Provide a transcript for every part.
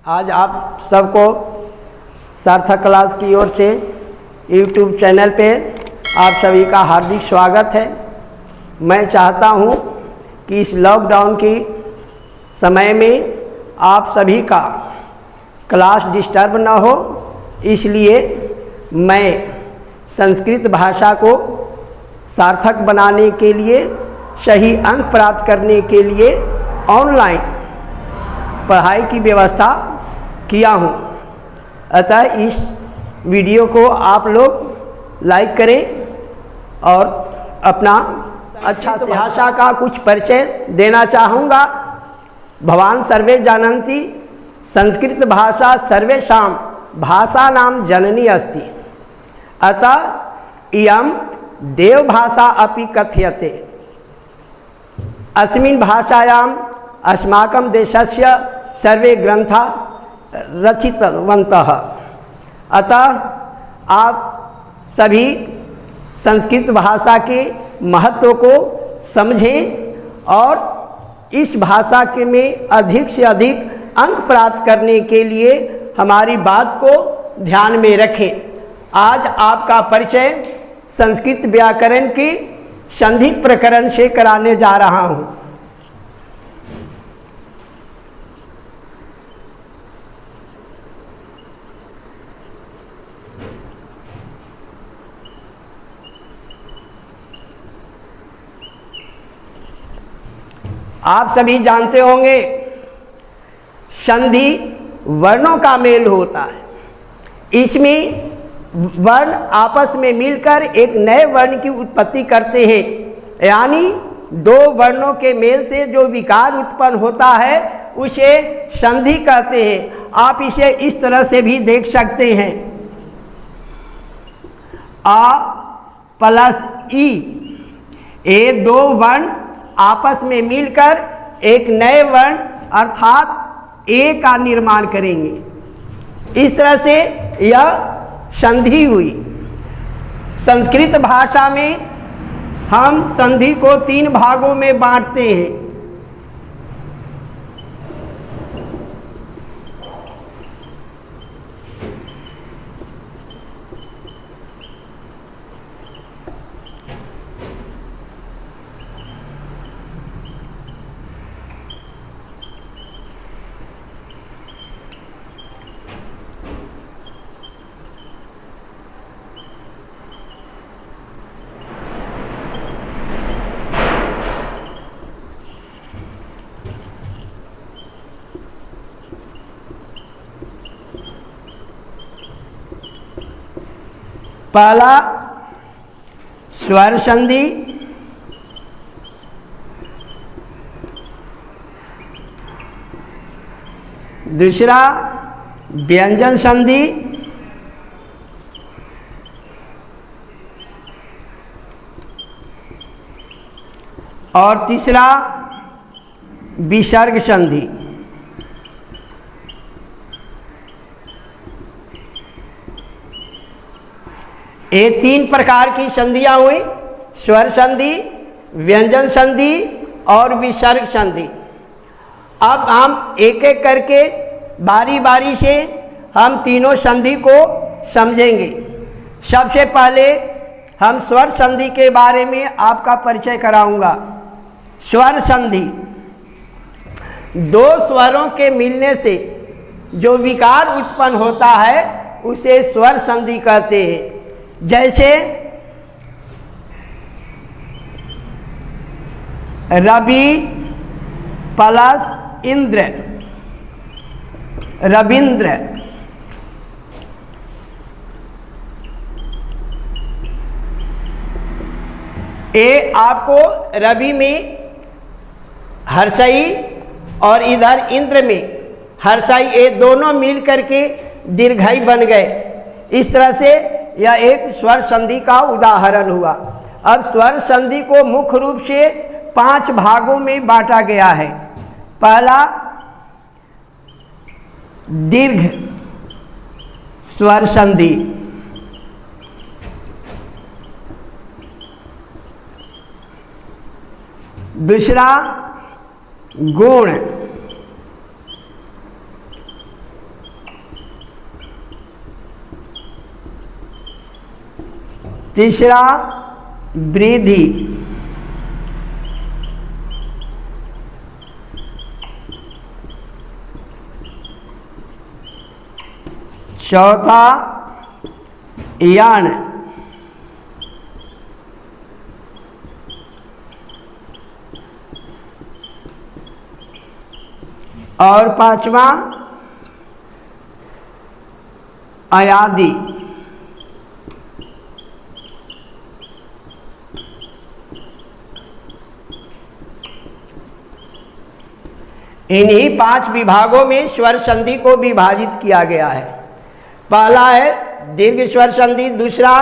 आज आप सबको सार्थक क्लास की ओर से यूट्यूब चैनल पे आप सभी का हार्दिक स्वागत है। मैं चाहता हूँ कि इस लॉकडाउन की समय में आप सभी का क्लास डिस्टर्ब ना हो, इसलिए मैं संस्कृत भाषा को सार्थक बनाने के लिए, सही अंक प्राप्त करने के लिए ऑनलाइन पढ़ाई की व्यवस्था किया हूँ। अतः इस वीडियो को आप लोग लाइक करें और अपना अच्छा से भाषा का कुछ परिचय देना चाहूँगा। भवान सर्वे जानन्ति संस्कृत भाषा सर्वेषां भाषानां जननी अस्ति, अतः इयं देवभाषा अपि कथ्यते। अस्मिन् भाषायाम् अस्माकं देशस्य सर्वे ग्रंथा रचितवन्तः। अतः आप सभी संस्कृत भाषा के महत्व को समझें और इस भाषा के में अधिक से अधिक अंक प्राप्त करने के लिए हमारी बात को ध्यान में रखें। आज आपका परिचय संस्कृत व्याकरण के संधि प्रकरण से कराने जा रहा हूँ। आप सभी जानते होंगे संधि वर्णों का मेल होता है। इसमें वर्ण आपस में मिलकर एक नए वर्ण की उत्पत्ति करते हैं, यानी दो वर्णों के मेल से जो विकार उत्पन्न होता है उसे संधि कहते हैं। आप इसे इस तरह से भी देख सकते हैं, आ प्लस ई, ये दो वर्ण आपस में मिलकर एक नए वर्ण अर्थात ए का निर्माण करेंगे। इस तरह से यह संधि हुई। संस्कृत भाषा में हम संधि को 3 भागों में बांटते हैं। पहला स्वर संधि, दूसरा व्यंजन संधि, और तीसरा विसर्ग संधि। ये 3 प्रकार की संधियाँ हुई, स्वर संधि, व्यंजन संधि और विसर्ग संधि। अब हम एक एक करके बारी बारी से हम तीनों संधि को समझेंगे। सबसे पहले हम स्वर संधि के बारे में आपका परिचय कराऊंगा। स्वर संधि, दो स्वरों के मिलने से जो विकार उत्पन्न होता है उसे स्वर संधि कहते हैं। जैसे रवि प्लस इंद्र, रविंद्र। ये आपको रवि में हर्षई और इधर इंद्र में हर्षई, ये दोनों मिल करके दीर्घई बन गए। इस तरह से यह एक स्वर संधि का उदाहरण हुआ। अब स्वर संधि को मुख्य रूप से 5 भागों में बांटा गया है। पहला दीर्घ स्वर संधि, दूसरा गुण, तीसरा वृद्धि, चौथा यण, और पांचवा अयादि। इन्हीं 5 विभागों में स्वर संधि को विभाजित किया गया है। पहला है दीर्घ स्वर संधि, दूसरा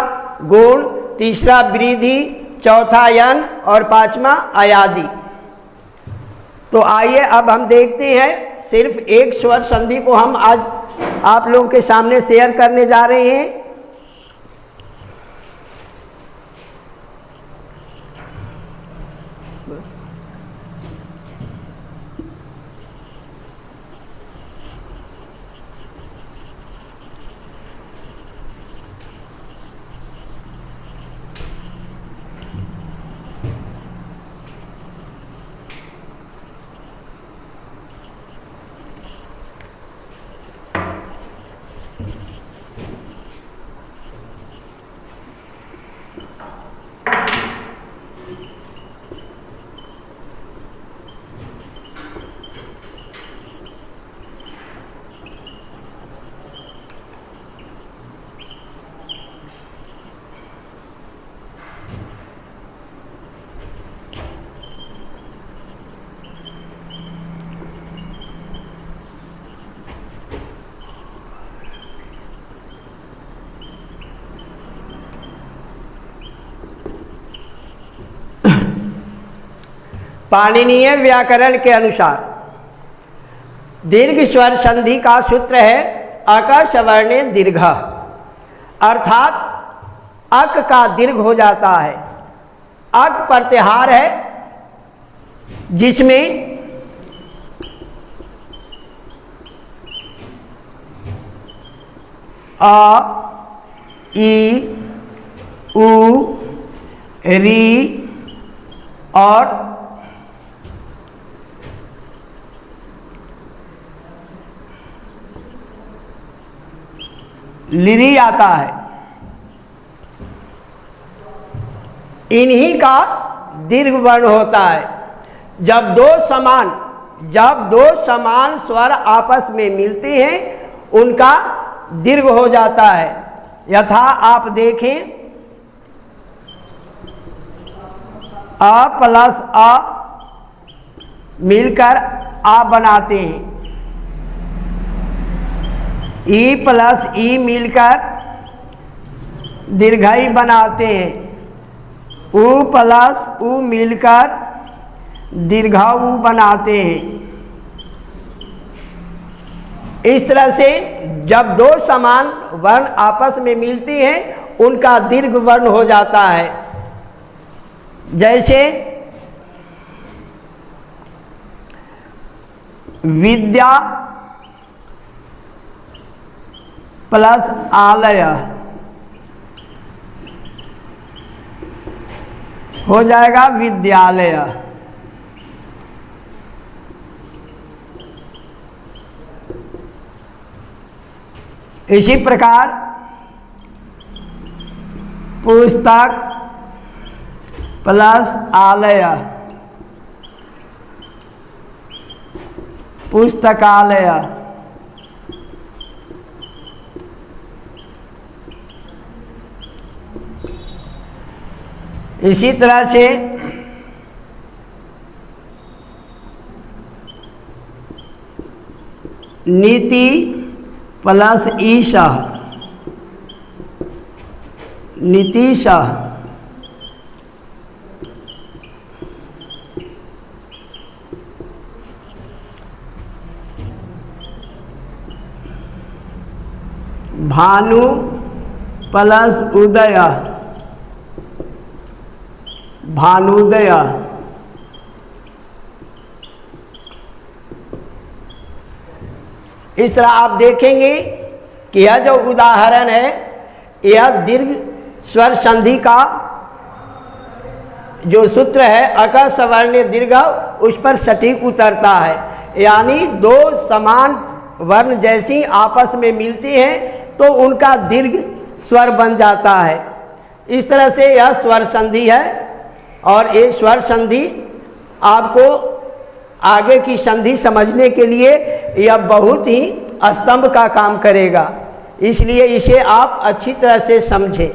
गुण, तीसरा वृद्धि, चौथा यन और पांचवा अयादि। तो आइए अब हम देखते हैं, सिर्फ एक स्वर संधि को हम आज आप लोगों के सामने शेयर करने जा रहे हैं। पाणिनीय व्याकरण के अनुसार दीर्घ स्वर संधि का सूत्र है अक सवर्णे दीर्घ, अर्थात अक का दीर्घ हो जाता है। अक प्रत्याहार है जिसमें अ, ई, उ, री और लिरी आता है। इन्हीं का दीर्घ वर्ण होता है। जब दो समान स्वर आपस में मिलते हैं उनका दीर्घ हो जाता है। यथा आप देखें, अ प्लस अ मिलकर आ बनाते हैं, ई प्लस ई मिलकर दीर्घई बनाते हैं, उ प्लस उ मिलकर दीर्घऊ बनाते हैं। इस तरह से जब दो समान वर्ण आपस में मिलते हैं उनका दीर्घ वर्ण हो जाता है। जैसे विद्या प्लस आलय हो जाएगा विद्यालय। इसी प्रकार पुस्तक प्लस आलय पुस्तकालय। इसी तरह से नीति प्लस ईशा नीतीशा। भानु प्लस उदय भानुदय। इस तरह आप देखेंगे कि यह जो उदाहरण है यह दीर्घ स्वर संधि का जो सूत्र है अकार सवर्ण दीर्घ उस पर सटीक उतरता है, यानी दो समान वर्ण जैसी आपस में मिलती हैं तो उनका दीर्घ स्वर बन जाता है। इस तरह से यह स्वर संधि है और ये स्वर संधि आपको आगे की संधि समझने के लिए यह बहुत ही स्तंभ का काम करेगा, इसलिए इसे आप अच्छी तरह से समझें।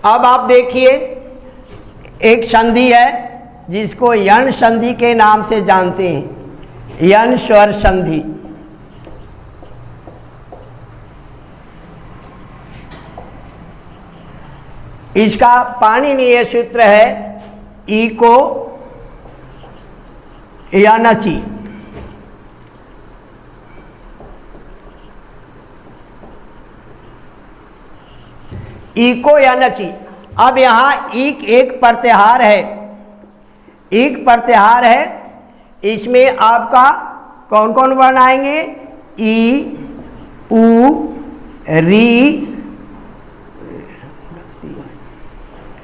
अब आप देखिए एक संधि है जिसको यण संधि के नाम से जानते हैं, यण स्वर संधि। इसका पाणिनीय सूत्र है इको यनचि। इको यनचि। अब यहाँ एक प्रत्याहार है, एक प्रत्याहार है, इसमें आपका कौन कौन वर्ण आएंगे? ई, उ, री,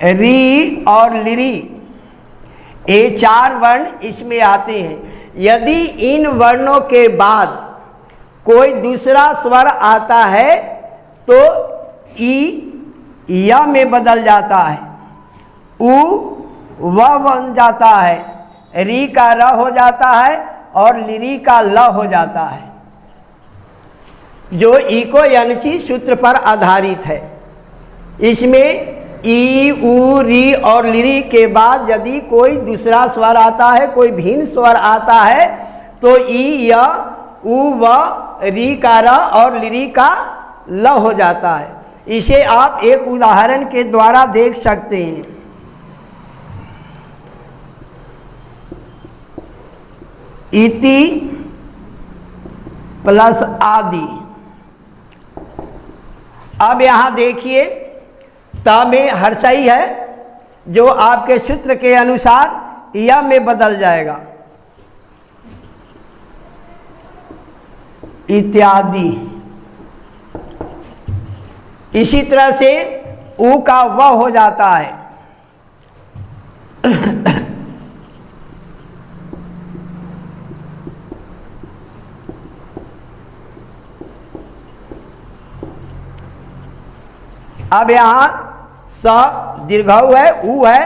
री और लिरी, ये चार वर्ण इसमें आते हैं। यदि इन वर्णों के बाद कोई दूसरा स्वर आता है तो ई या में बदल जाता है, उ व बन जाता है, री का र हो जाता है और लिरी का ल हो जाता है, जो इको यनचि सूत्र पर आधारित है। इसमें ई, उ, री और लिरी के बाद यदि कोई दूसरा स्वर आता है, कोई भिन्न स्वर आता है तो ई या उ व री का र और लिरी का ल हो जाता है। इसे आप एक उदाहरण के द्वारा देख सकते हैं। इति प्लस आदि। अब यहाँ देखिए त में हर्षई है जो आपके सूत्र के अनुसार या में बदल जाएगा, इत्यादि। इसी तरह से उ का व हो जाता है, अब यहाँ स दीर्घऊ है, उ है,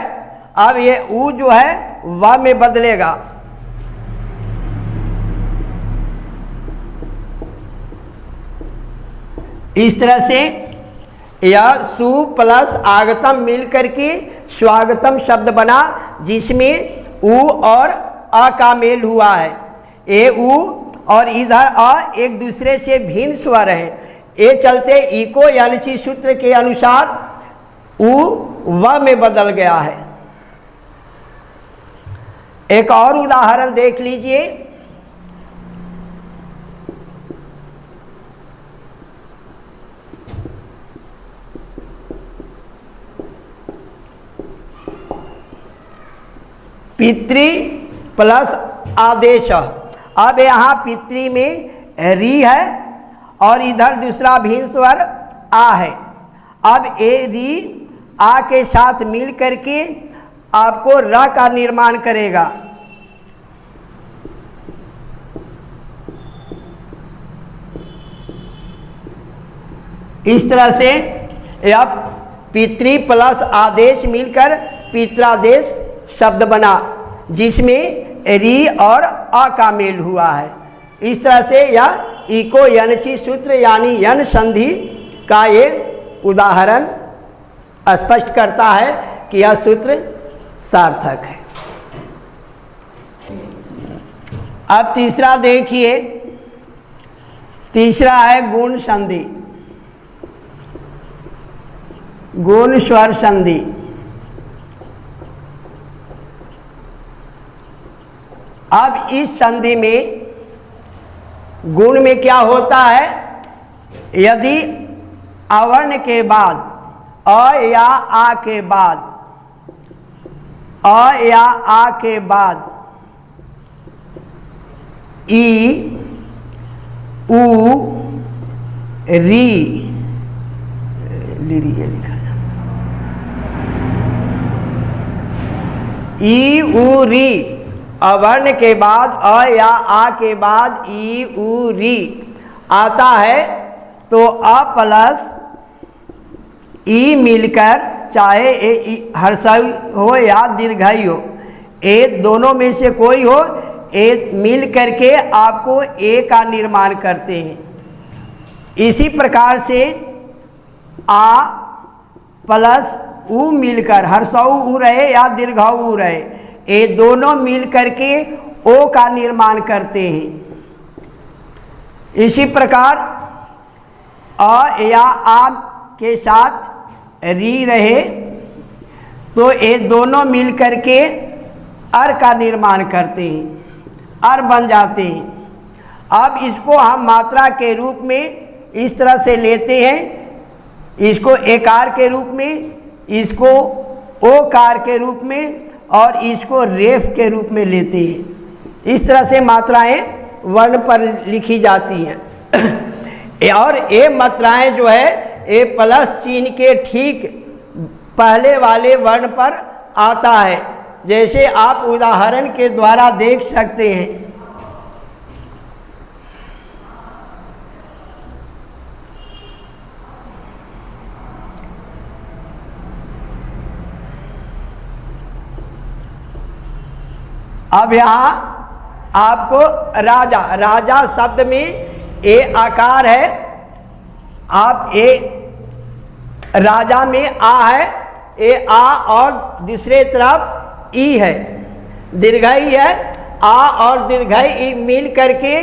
अब ये उ जो है व में बदलेगा, इस तरह से यह सु प्लस आगतम मिल करके स्वागतम शब्द बना, जिसमें उ और अ का मेल हुआ है। ए उ और इधर अ एक दूसरे से भिन्न स्वर हैं, ये चलते इको यनचि सूत्र के अनुसार उ व में बदल गया है। एक और उदाहरण देख लीजिए। पितृ प्लस आदेश। अब यहाँ पितृ में री है और इधर दूसरा भिन्न स्वर आ है। अब ए री आ के साथ मिल करके आपको र का निर्माण करेगा। इस तरह से यह पितृ प्लस आदेश मिलकर पित्रादेश शब्द बना, जिसमें री और अ का मेल हुआ है। इस तरह से यह इको यनचि सूत्र यानी यन संधि का ये उदाहरण स्पष्ट करता है कि यह सूत्र सार्थक है। अब तीसरा देखिए, तीसरा है गुण संधि, गुण स्वर संधि। अब इस संधि में गुण में क्या होता है? यदि अवर्ण के बाद अ या आ के बाद, अ या आ के बाद ई उ री, लिरी ये लिखा है, ई उ री, अवर्ण के बाद अ या आ के बाद ई उ री आता है तो अ प्लस ई मिलकर, चाहे हर्षई हो या दीर्घई हो, ए दोनों में से कोई हो, ए मिल करके आपको ए का निर्माण करते हैं। इसी प्रकार से आ प्लस उ मिलकर, हर्षऊ उ रहे या दीर्घऊ उ रहे, ये दोनों मिल करके ओ का निर्माण करते हैं। इसी प्रकार अ या आ के साथ री रहे तो ये दोनों मिल करके अर का निर्माण करते हैं, अर बन जाते हैं। अब इसको हम मात्रा के रूप में इस तरह से लेते हैं, इसको एकार के रूप में, इसको ओकार के रूप में और इसको रेफ के रूप में लेते हैं। इस तरह से मात्राएं वर्ण पर लिखी जाती हैं। और ये मात्राएं जो है ये प्लस चिन्ह के ठीक पहले वाले वर्ण पर आता है, जैसे आप उदाहरण के द्वारा देख सकते हैं। अब यहाँ आपको राजा, राजा शब्द में ए आकार है, आप ए राजा में आ है, ए आ और दूसरे तरफ ई है, दीर्घई है, आ और दीर्घई ई मिल करके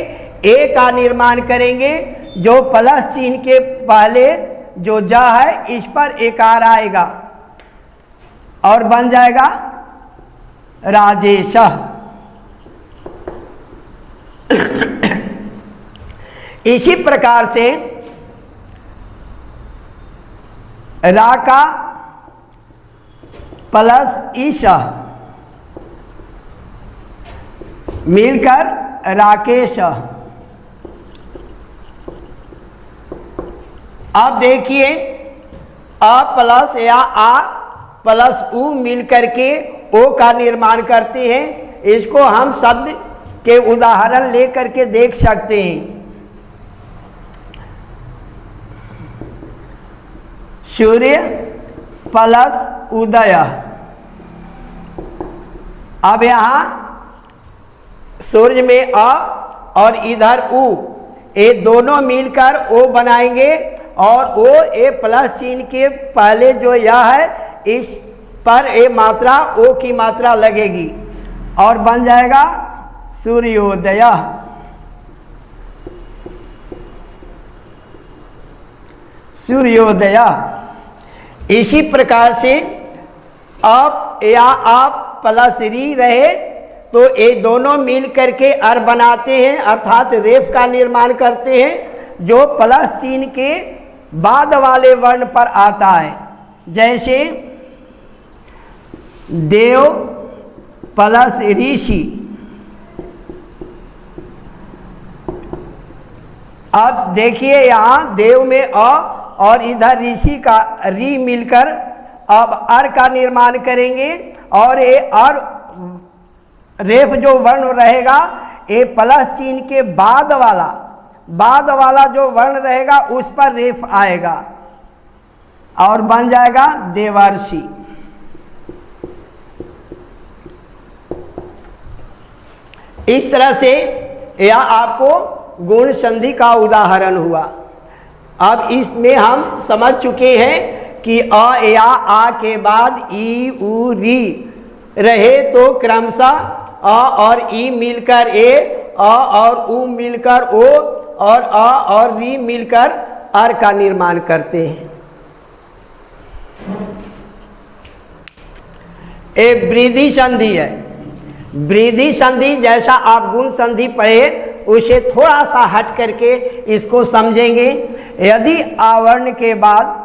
ए का निर्माण करेंगे, जो प्लस चिन्ह के पहले जो ज है इस पर एकार आएगा और बन जाएगा राजेश। इसी प्रकार से रा का प्लस ईश मिलकर राकेश। अब देखिए अ प्लस या आ प्लस उ मिलकर के ओ का निर्माण करते हैं। इसको हम शब्द के उदाहरण लेकर के देख सकते हैं। सूर्य प्लस उदय। अब यहाँ सूर्य में अ और इधर उ, ये दोनों मिलकर ओ बनाएंगे और ओ ए प्लस चिन्ह के पहले जो यह है इस पर ए मात्रा ओ की मात्रा लगेगी और बन जाएगा सूर्योदय। सूर्योदय। इसी प्रकार से अप या आप प्लस री रहे तो ये दोनों मिल करके अर बनाते हैं, अर्थात रेफ का निर्माण करते हैं, जो प्लस चिन्ह के बाद वाले वर्ण पर आता है। जैसे देव प्लस ऋषि। अब देखिए यहाँ देव में अ और इधर ऋषि का री मिलकर अब अर का निर्माण करेंगे और ये अर रेफ जो वर्ण रहेगा ये प्लस चिन्ह के बाद वाला जो वर्ण रहेगा उस पर रेफ आएगा और बन जाएगा देवर्षि। इस तरह से यह आपको गुण संधि का उदाहरण हुआ। अब इसमें हम समझ चुके हैं कि अ या आ के बाद ई उ री रहे तो क्रमशः अ और ई मिलकर ए, अ और उ मिलकर ओ और अ और री मिलकर अर का निर्माण करते हैं। ए वृद्धि संधि है। वृद्धि संधि जैसा आप गुण संधि पढ़े उसे थोड़ा सा हट करके इसको समझेंगे। यदि आवर्ण के बाद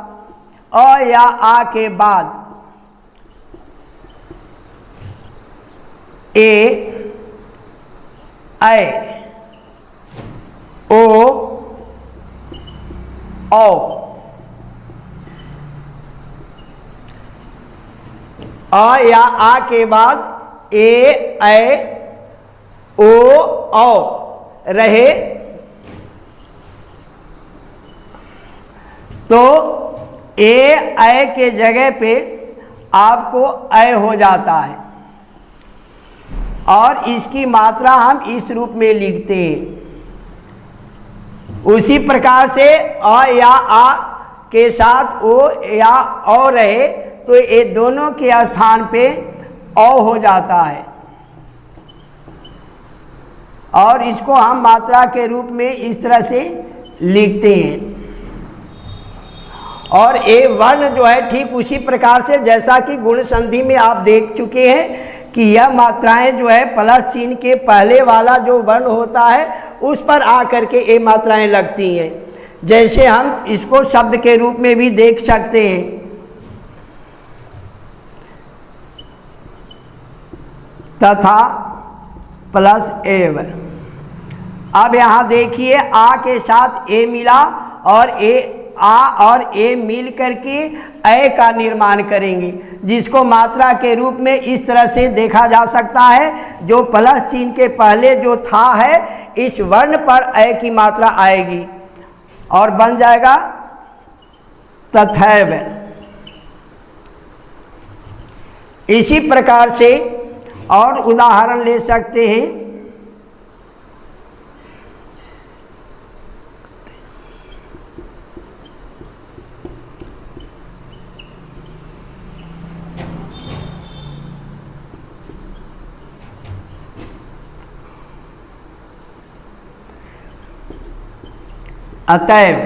अ या आ के बाद ए, ऐ, ओ, औ, अ या आ के बाद ए, ओ, औ रहे तो ए के जगह पे आपको अ हो जाता है और इसकी मात्रा हम इस रूप में लिखते हैं। उसी प्रकार से अ या आ के साथ ओ या औ रहे तो ये दोनों के स्थान पे औ हो जाता है और इसको हम मात्रा के रूप में इस तरह से लिखते हैं। और ए वर्ण जो है ठीक उसी प्रकार से जैसा कि गुण संधि में आप देख चुके हैं कि यह मात्राएं जो है प्लस चिन्ह के पहले वाला जो वर्ण होता है उस पर आकर के ये मात्राएं लगती हैं। जैसे हम इसको शब्द के रूप में भी देख सकते हैं, तथा प्लस एव। अब यहाँ देखिए आ के साथ ए मिला और आ और ए मिल करके ए का निर्माण करेंगे, जिसको मात्रा के रूप में इस तरह से देखा जा सकता है। जो प्लस चिन्ह के पहले जो था है इस वर्ण पर ए की मात्रा आएगी और बन जाएगा तथैव। इसी प्रकार से और उदाहरण ले सकते हैं। अतएव,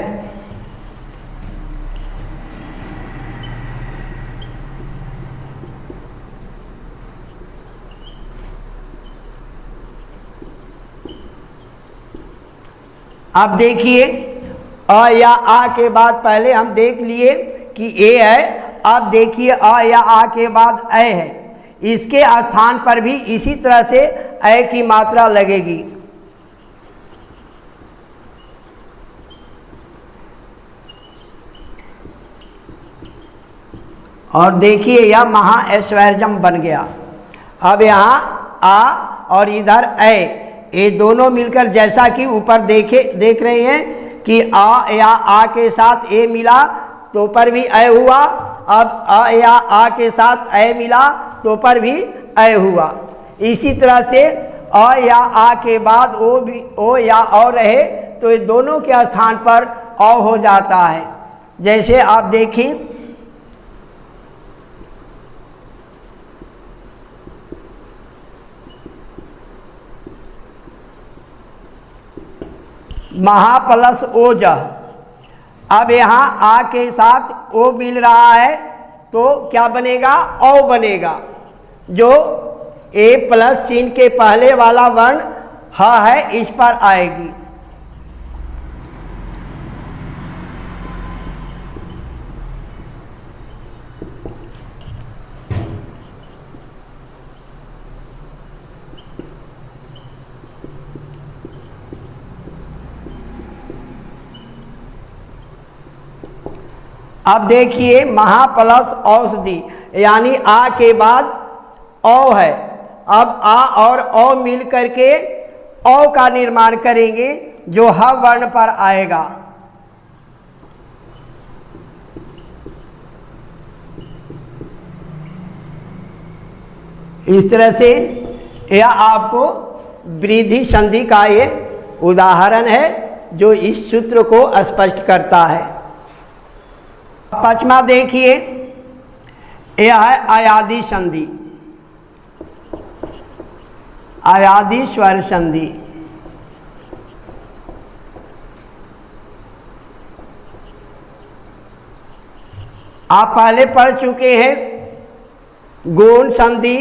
अब देखिए अ या आ के बाद पहले हम देख लिए कि ए है। अब देखिए अ या आ के बाद ए है, इसके स्थान पर भी इसी तरह से ए की मात्रा लगेगी। और देखिए यह महाऐश्वर्यम बन गया। अब यहाँ आ और इधर ए, ये दोनों मिलकर जैसा कि ऊपर देख रहे हैं कि आ या आ के साथ ए मिला तो पर भी ए हुआ। अब आ या आ के साथ ए मिला तो पर भी ए हुआ। इसी तरह से अ या आ के बाद ओ भी ओ या औ रहे तो ये दोनों के स्थान पर औ हो जाता है। जैसे आप देखें महाप्लस ओज। अब यहाँ आ के साथ ओ मिल रहा है तो क्या बनेगा, औ बनेगा, जो ए प्लस चिन्ह के पहले वाला वर्ण ह है इस पर आएगी। अब देखिए महाप्लस औषधि, यानी आ के बाद औ है। अब आ और औ मिल करके औ का निर्माण करेंगे जो ह वर्ण पर आएगा। इस तरह से यह आपको वृद्धि संधि का ये उदाहरण है जो इस सूत्र को स्पष्ट करता है। पांचवा देखिए, यह है अयादि संधि, अयादि स्वर संधि। आप पहले पढ़ चुके हैं गुण संधि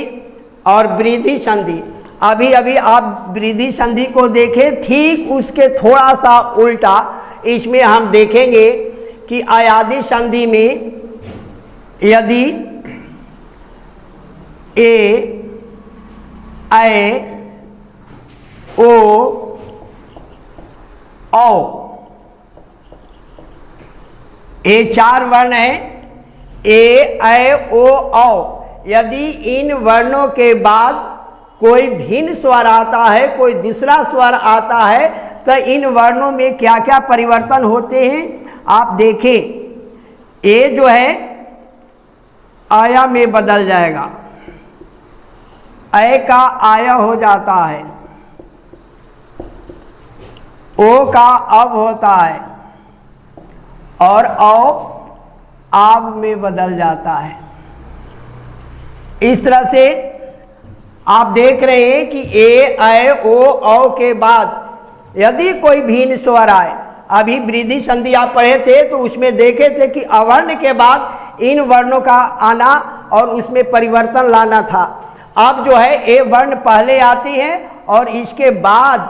और वृद्धि संधि। अभी अभी आप वृद्धि संधि को देखें, ठीक उसके थोड़ा सा उल्टा इसमें हम देखेंगे कि अयादि संधि में यदि ए, ओ, औ ये 4 वर्ण हैं, ए, ऐ, ओ, औ। यदि इन वर्णों के बाद कोई भिन्न स्वर आता है, कोई दूसरा स्वर आता है, तो इन वर्णों में क्या क्या परिवर्तन होते हैं आप देखें। ए जो है आया में बदल जाएगा, ऐ का आया हो जाता है, ओ का अब होता है, और औ आब में बदल जाता है। इस तरह से आप देख रहे हैं कि ए, ऐ, ओ, औ के बाद यदि कोई भिन्न स्वर आए, अभी वृद्धि संधि आप पढ़े थे तो उसमें देखे थे कि अवर्ण के बाद इन वर्णों का आना और उसमें परिवर्तन लाना था। अब जो है ए वर्ण पहले आती है और इसके बाद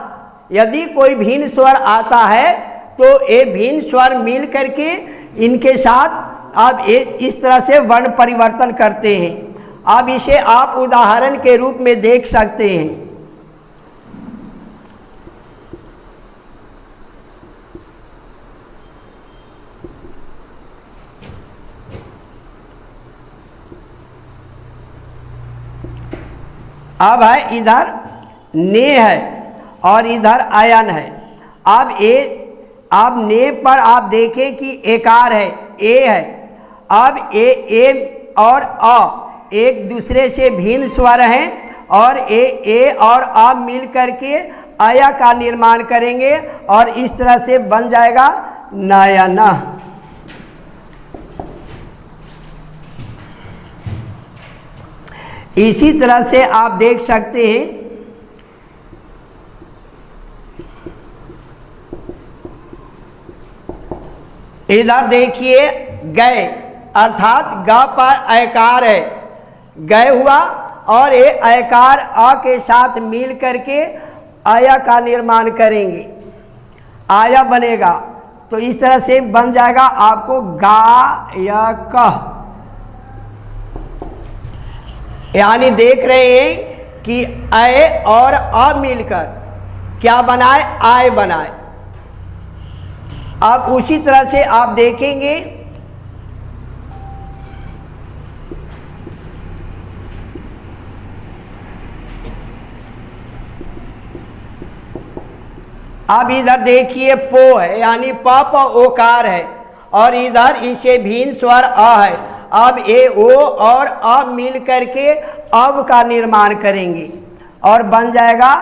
यदि कोई भिन्न स्वर आता है तो ए भिन्न स्वर मिल करके इनके साथ आप इस तरह से वर्ण परिवर्तन करते हैं। अब इसे आप उदाहरण के रूप में देख सकते हैं। अब है इधर ने है और इधर आयन है। अब ने पर आप देखें कि एकार है, ए है। अब ए और अ एक दूसरे से भिन्न स्वर हैं और ए और अ मिल करके आया का निर्माण करेंगे और इस तरह से बन जाएगा नयन। इसी तरह से आप देख सकते हैं इधर देखिए गए, अर्थात ग पर ऐकार है, गए हुआ और ये ऐकार अ के साथ मिल करके आया का निर्माण करेंगे, आया बनेगा। तो इस तरह से बन जाएगा आपको गायक। यानी देख रहे हैं कि ऐ और अ मिलकर क्या बनाए, आय बनाए। अब उसी तरह से आप देखेंगे अब इधर देखिए पो है, यानी प प ओकार है और इधर इसे भिन्न स्वर अ है। अब ए ओ और अ मिल करके अब का निर्माण करेंगे और बन जाएगा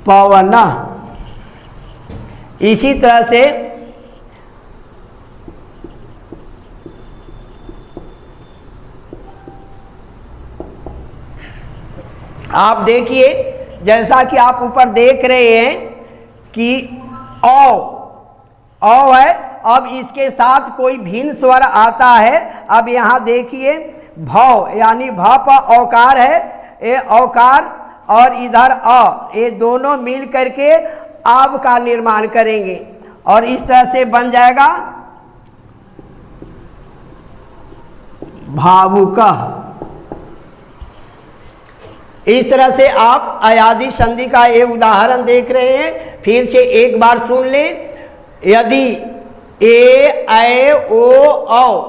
पवन। इसी तरह से आप देखिए जैसा कि आप ऊपर देख रहे हैं कि औ है। अब इसके साथ कोई भिन्न स्वर आता है। अब यहाँ देखिए भौ, यानी भ पर औकार है, ये औकार और इधर अ, ये दोनों मिल करके आब का निर्माण करेंगे और इस तरह से बन जाएगा भावुक। इस तरह से आप अयादि संधि का ये उदाहरण देख रहे हैं। फिर से एक बार सुन लें। यदि ए, ऐ, ओ, औ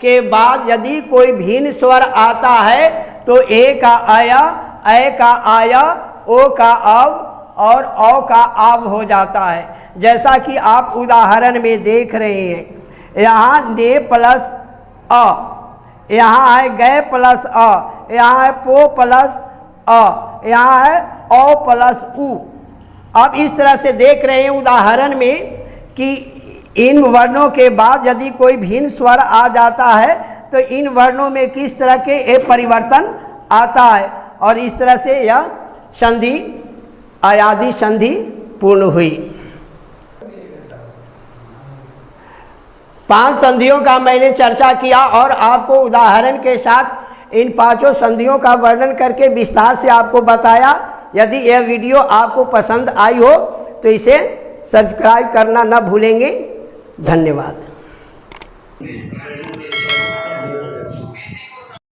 के बाद यदि कोई भिन्न स्वर आता है तो ए का आया, ऐ का आया, ओ का अब और औ का आब हो जाता है। जैसा कि आप उदाहरण में देख रहे हैं। यहाँ ने प्लस अ, यहाँ है गए प्लस अ, यहाँ है पो प्लस अ, यहाँ है औ प्लस उ। अब इस तरह से देख रहे हैं उदाहरण में कि इन वर्णों के बाद यदि कोई भिन्न स्वर आ जाता है तो इन वर्णों में किस तरह के एक परिवर्तन आता है और इस तरह से यह संधि अयादि संधि पूर्ण हुई। 5 संधियों का मैंने चर्चा किया और आपको उदाहरण के साथ इन 5 संधियों का वर्णन करके विस्तार से आपको बताया। यदि यह वीडियो आपको पसंद आई हो तो इसे सब्सक्राइब करना न भूलेंगे। धन्यवाद।